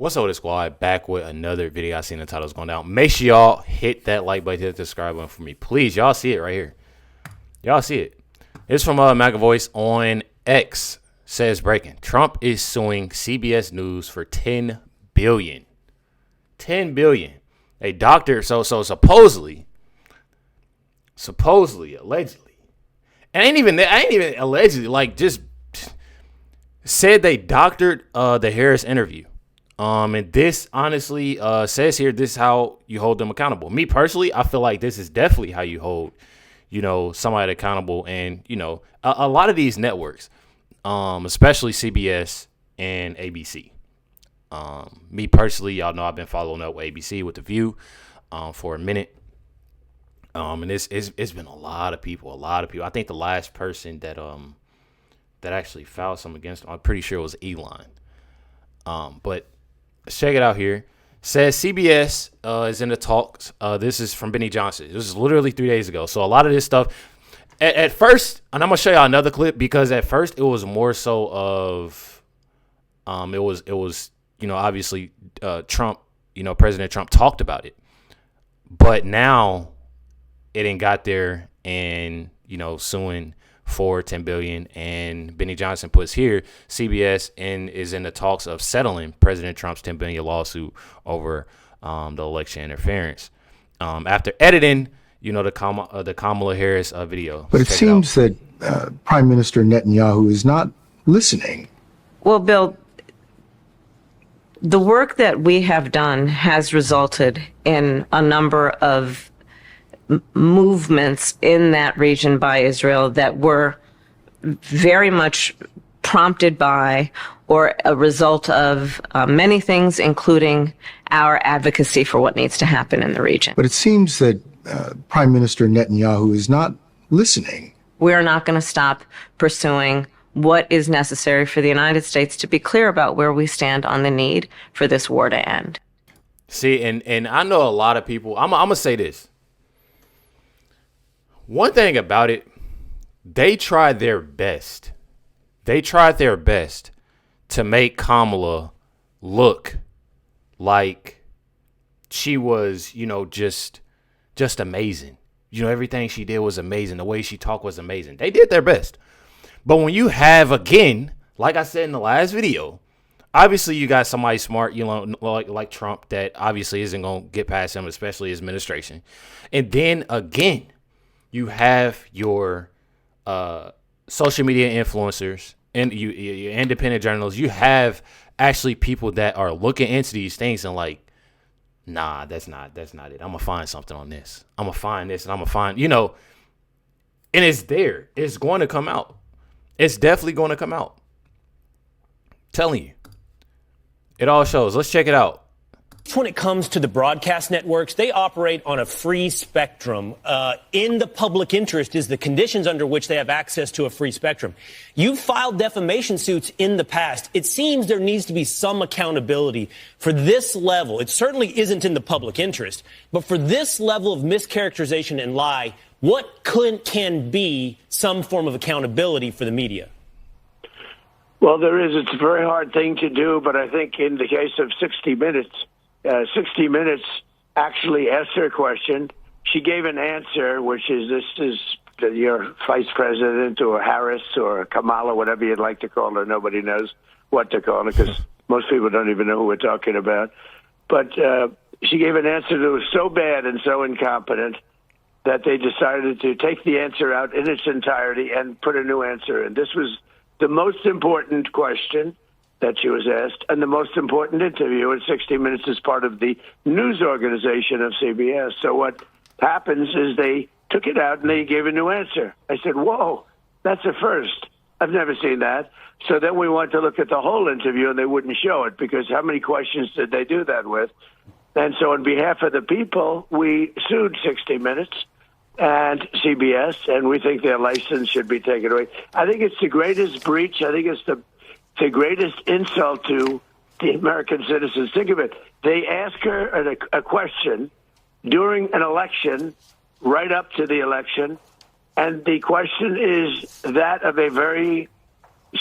What's up with the squad? Back with another video. I seen the titles going down. Make sure y'all hit that like button, hit the subscribe button for me. Please, y'all see it right here. Y'all see it. It's from McAvoy's on X. Says breaking. Trump is suing CBS News for $10 billion. $10 billion. A doctor, so supposedly, allegedly. And I ain't even allegedly, like just said they doctored the Harris interview. And this honestly says here, this is how you hold them accountable. Me personally, I feel like this is definitely how you hold, somebody accountable. And, a lot of these networks, especially CBS and ABC. Me personally, y'all know I've been following up with ABC with The View for a minute. And it's been a lot of people. I think the last person that actually filed something against him, I'm pretty sure it was Elon. But let's check it out here. Says CBS is in the talks. This is from Benny Johnson. This is literally 3 days ago. So a lot of this stuff at first, and I'm gonna show y'all another clip because at first it was more so of it was obviously Trump, President Trump talked about it, but now it ain't got there and suing for $10 billion. And Benny Johnson puts here CBS is in the talks of settling President Trump's $10 billion lawsuit over the election interference. After editing, the Kamala Harris video. But it seems that Prime Minister Netanyahu is not listening. Well, Bill, the work that we have done has resulted in a number of movements in that region by Israel that were very much prompted by or a result of many things, including our advocacy for what needs to happen in the region. But it seems that Prime Minister Netanyahu is not listening. We're not going to stop pursuing what is necessary for the United States to be clear about where we stand on the need for this war to end. See, and I know a lot of people, I'm going to say this. One thing about it, they tried their best. They tried their best to make Kamala look like she was, just amazing. Everything she did was amazing. The way she talked was amazing. They did their best. But when you have, again, like I said in the last video, obviously you got somebody smart, like Trump, that obviously isn't going to get past him, especially his administration. And then again, you have your social media influencers and your independent journalists. You have actually people that are looking into these things and like, nah, that's not it. I'm going to find something on this. I'm going to find this and I'm going to find, and it's there. It's going to come out. It's definitely going to come out. I'm telling you. It all shows. Let's check it out. When it comes to the broadcast networks, they operate on a free spectrum. In the public interest is the conditions under which they have access to a free spectrum. You've filed defamation suits in the past. It seems there needs to be some accountability for this level. It certainly isn't in the public interest, but for this level of mischaracterization and lie, what can be some form of accountability for the media? Well, there is. It's a very hard thing to do, but I think in the case of 60 Minutes, 60 Minutes actually asked her a question. She gave an answer, which is, this is your vice president or Harris or Kamala, whatever you'd like to call her. Nobody knows what to call her because most people don't even know who we're talking about. But she gave an answer that was so bad and so incompetent that they decided to take the answer out in its entirety and put a new answer in. This was the most important question that she was asked, and the most important interview in 60 Minutes as part of the news organization of CBS. So what happens is they took it out and they gave a new answer. I said, whoa, that's a first. I've never seen that. So then we went to look at the whole interview, and they wouldn't show it because how many questions did they do that with? And so on behalf of the people, we sued 60 Minutes and CBS, and we think their license should be taken away. I think it's the greatest breach. I think it's the greatest insult to the American citizens. Think of it. They ask her a question during an election, right up to the election, and the question is that of a very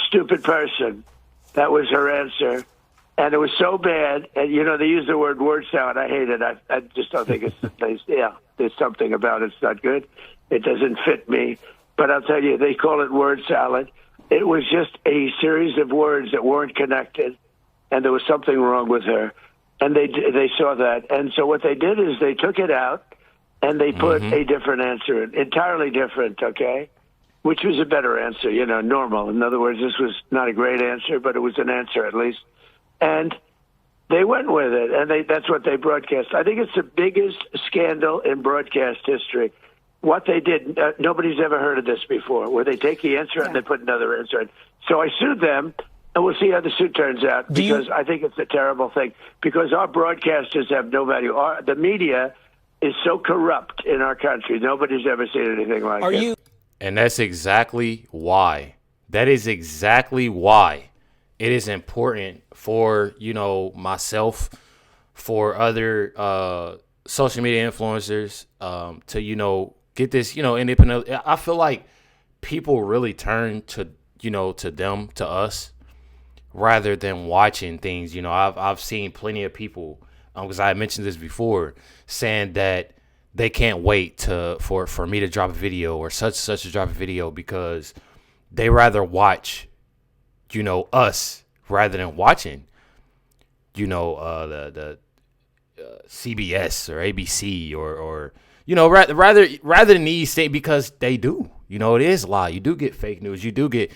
stupid person. That was her answer. And it was so bad, and they use the word salad. I hate it. I just don't think there's something about it's not good. It doesn't fit me. But I'll tell you, they call it word salad. It was just a series of words that weren't connected, and there was something wrong with her. And they saw that. And so what they did is they took it out, and they put a different answer in, entirely different, okay? Which was a better answer, normal. In other words, this was not a great answer, but it was an answer at least. And they went with it, and that's what they broadcast. I think it's the biggest scandal in broadcast history. What they did, nobody's ever heard of this before, where they take the answer and they put another answer in. So I sued them, and we'll see how the suit turns out, because I think it's a terrible thing, because our broadcasters have no value. The media is so corrupt in our country. Nobody's ever seen anything like it. And that's exactly why. That is exactly why it is important for, myself, for other social media influencers to, get this, independent. I feel like people really turn to, to us rather than watching things. I've seen plenty of people, because I mentioned this before, saying that they can't wait for me to drop a video or such to drop a video because they rather watch us rather than watching, the CBS or ABC or rather than these things, because they do, it is a lie. You do get fake news. You do get,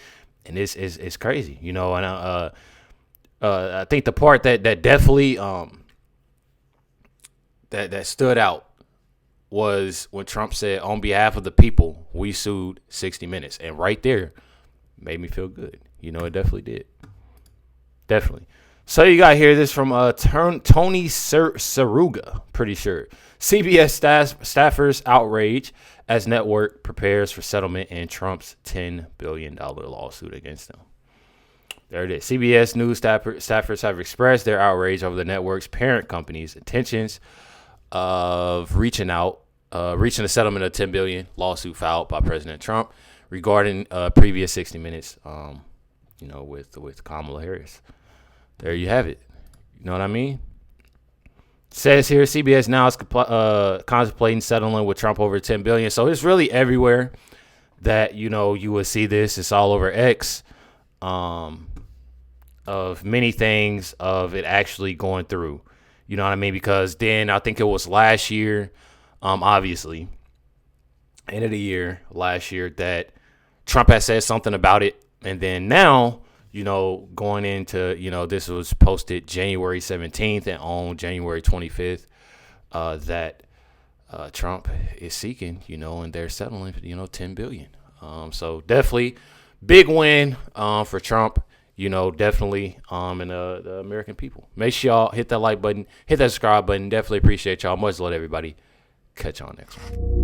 and it's crazy, and I think the part that definitely that stood out was when Trump said, on behalf of the people, we sued 60 Minutes. And right there made me feel good. It definitely did. Definitely. So you got to hear this from Tony Saruga, pretty sure. CBS staffers outrage as network prepares for settlement in Trump's $10 billion lawsuit against them. There it is. CBS News staffers have expressed their outrage over the network's parent company's intentions of reaching a settlement of $10 billion lawsuit filed by President Trump regarding previous 60 Minutes, with Kamala Harris. There you have it. You know what I mean? Says here, CBS now is contemplating settling with Trump over $10 billion. So it's really everywhere that, you will see this. It's all over X, of many things of it actually going through. You know what I mean? Because then I think it was last year, obviously, end of the year, last year, that Trump had said something about it. And then now, going into, this was posted January 17th and on January 25th, that Trump is seeking, and they're settling, $10 billion. So definitely big win for Trump. Definitely, and the American people. Make sure y'all hit that like button, hit that subscribe button. Definitely appreciate y'all. Much love, everybody. Catch y'all next one.